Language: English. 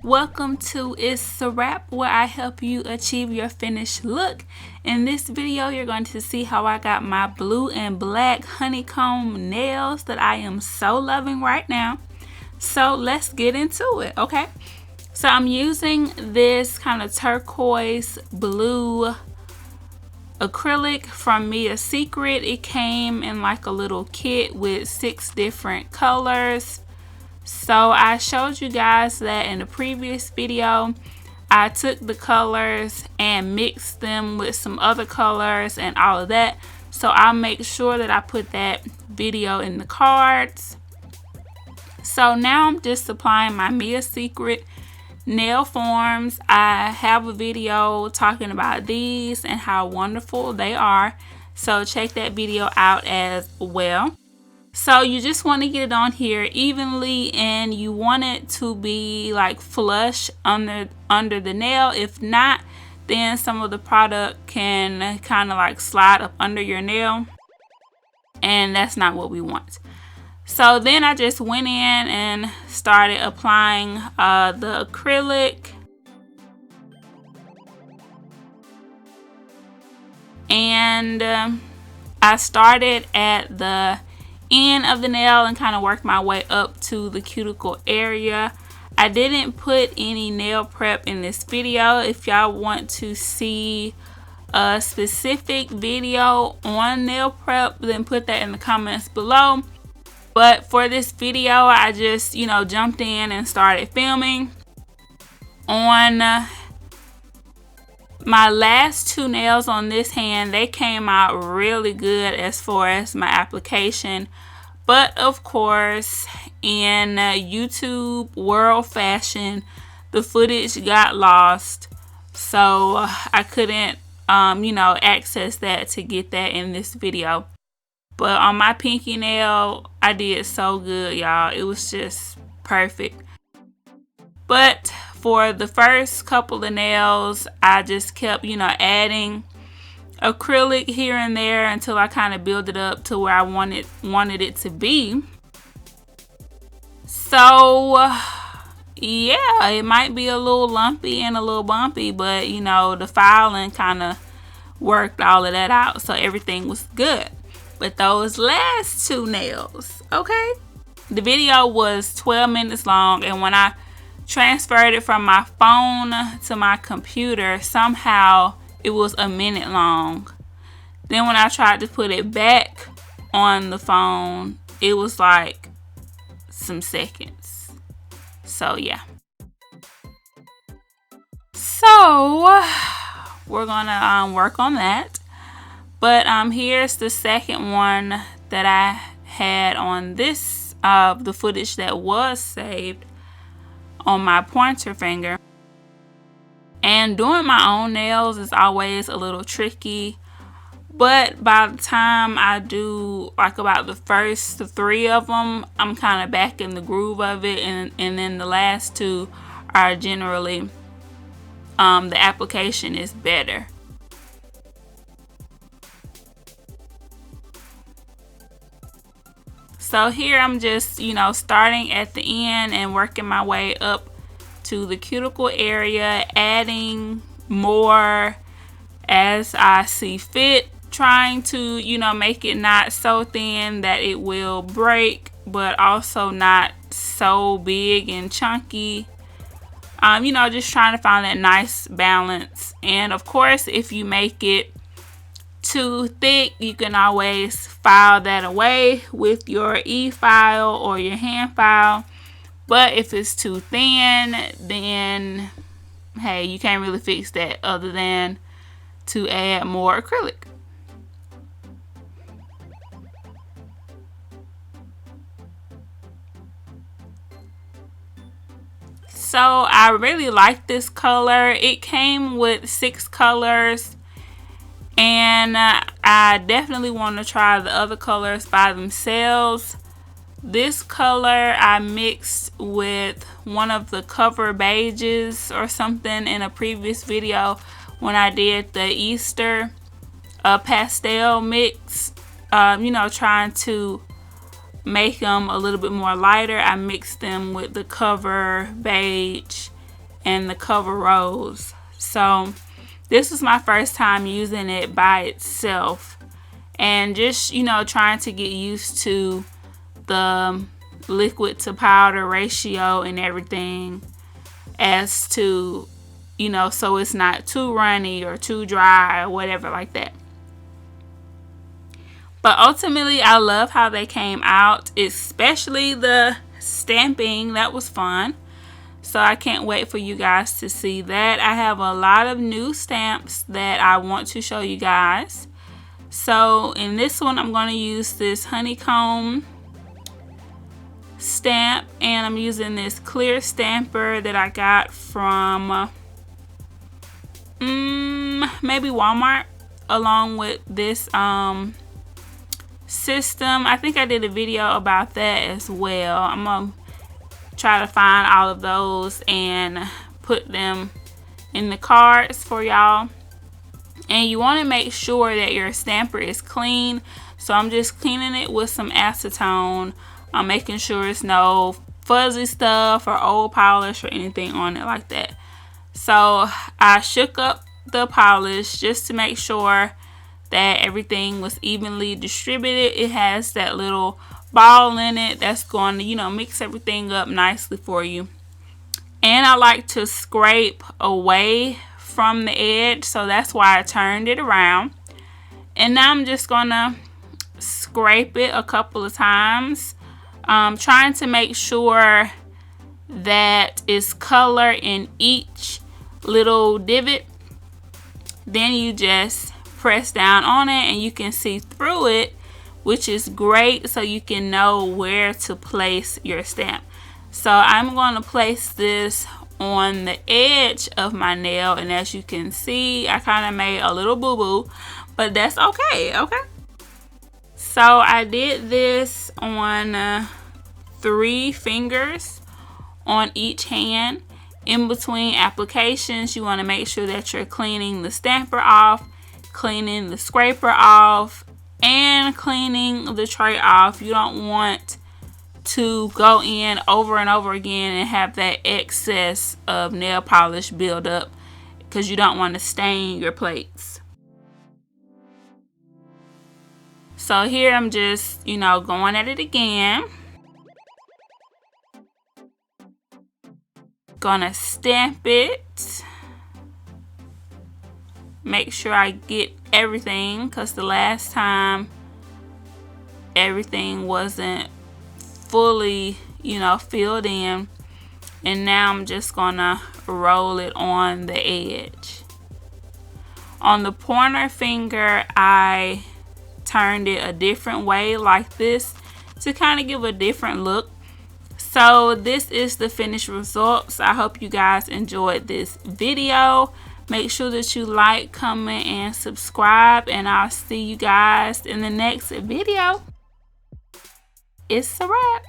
Welcome to Itz Sirap, where I help you achieve your finished look. In this video, you're going to see how I got my blue and black honeycomb nails that I am so loving right now. So let's get into it, okay? So I'm using this kind of turquoise blue acrylic from Itz Sirap. It came in like a little kit with 6 different colors. So I showed you guys that in the previous video. I took the colors and mixed them with some other colors and all of that. So I'll make sure that I put that video in the cards. So now I'm just applying my Itz Sirap nail forms. I have a video talking about these and how wonderful they are. So check that video out as well. So you just want to get it on here evenly, and you want it to be like flush under the nail. If not, then some of the product can kind of like slide up under your nail, and that's not what we want. So then I just went in and started applying the acrylic, and I started at the end of the nail and kind of work my way up to the cuticle area. I didn't put any nail prep in this video. If y'all want to see a specific video on nail prep, then put that in the comments below. But for this video, I just jumped in and started filming. On my last 2 nails on this hand, they came out really good as far as my application. But of course, in YouTube world fashion, the footage got lost. So I couldn't, access that to get that in this video. But on my pinky nail, I did so good, y'all. It was just perfect. But for the first couple of nails, I just kept, adding acrylic here and there until I kind of build it up to where I wanted it to be. So yeah, it might be a little lumpy and a little bumpy, but the filing kind of worked all of that out, so everything was good. But those last 2 nails, okay, the video was 12 minutes long, and when I transferred it from my phone to my computer, somehow it was a minute long. Then when I tried to put it back on the phone, it was like some seconds. So yeah. So we're gonna work on that. But here's the second one that I had on this the footage that was saved on my pointer finger. And doing my own nails is always a little tricky, but by the time I do like about the first 3 of them, I'm kind of back in the groove of it, and then the last 2 are generally the application is better. So here I'm just starting at the end and working my way up to the cuticle area, adding more as I see fit, trying to make it not so thin that it will break, but also not so big and chunky. Just trying to find that nice balance. And of course, if you make it too thick, you can always file that away with your e-file or your hand file. But if it's too thin, then hey, you can't really fix that other than to add more acrylic. So I really like this color. It came with 6 colors, and I definitely want to try the other colors by themselves. This color I mixed with one of the cover beiges or something in a previous video when I did the Easter pastel mix. Trying to make them a little bit more lighter. I mixed them with the cover beige and the cover rose. So this was my first time using it by itself, and just, you know, trying to get used to the liquid to powder ratio and everything, as to, you know, so it's not too runny or too dry or whatever like that. But ultimately, I love how they came out, especially the stamping. That was fun. So I can't wait for you guys to see that. I have a lot of new stamps that I want to show you guys. So in this one, I'm going to use this Honeycomb stamp, and I'm using this clear stamper that I got from maybe Walmart, along with this system. I think I did a video about that as well. I'm gonna try to find all of those and put them in the cards for y'all. And you want to make sure that your stamper is clean, so I'm just cleaning it with some acetone. I'm making sure it's no fuzzy stuff or old polish or anything on it like that. So I shook up the polish just to make sure that everything was evenly distributed. It has that little ball in it that's going to, you know, mix everything up nicely for you. And I like to scrape away from the edge, so that's why I turned it around. And now I'm just gonna scrape it a couple of times, trying to make sure that it's color in each little divot. Then you just press down on it and you can see through it, which is great, so you can know where to place your stamp. So I'm going to place this on the edge of my nail, and as you can see, I kind of made a little boo-boo, but that's okay. So I did this on 3 fingers on each hand. In between applications, you want to make sure that you're cleaning the stamper off, cleaning the scraper off, and cleaning the tray off. You don't want to go in over and over again and have that excess of nail polish build up, because you don't want to stain your plates. So here I'm just, you know, going at it again. Gonna stamp it. Make sure I get everything, because the last time everything wasn't fully, you know, filled in. And now I'm just gonna roll it on the edge. On the pointer finger, I turned it a different way like this to kind of give a different look. So this is the finished results. I hope you guys enjoyed this video. Make sure that you like, comment, and subscribe, and I'll see you guys in the next video. It's a wrap.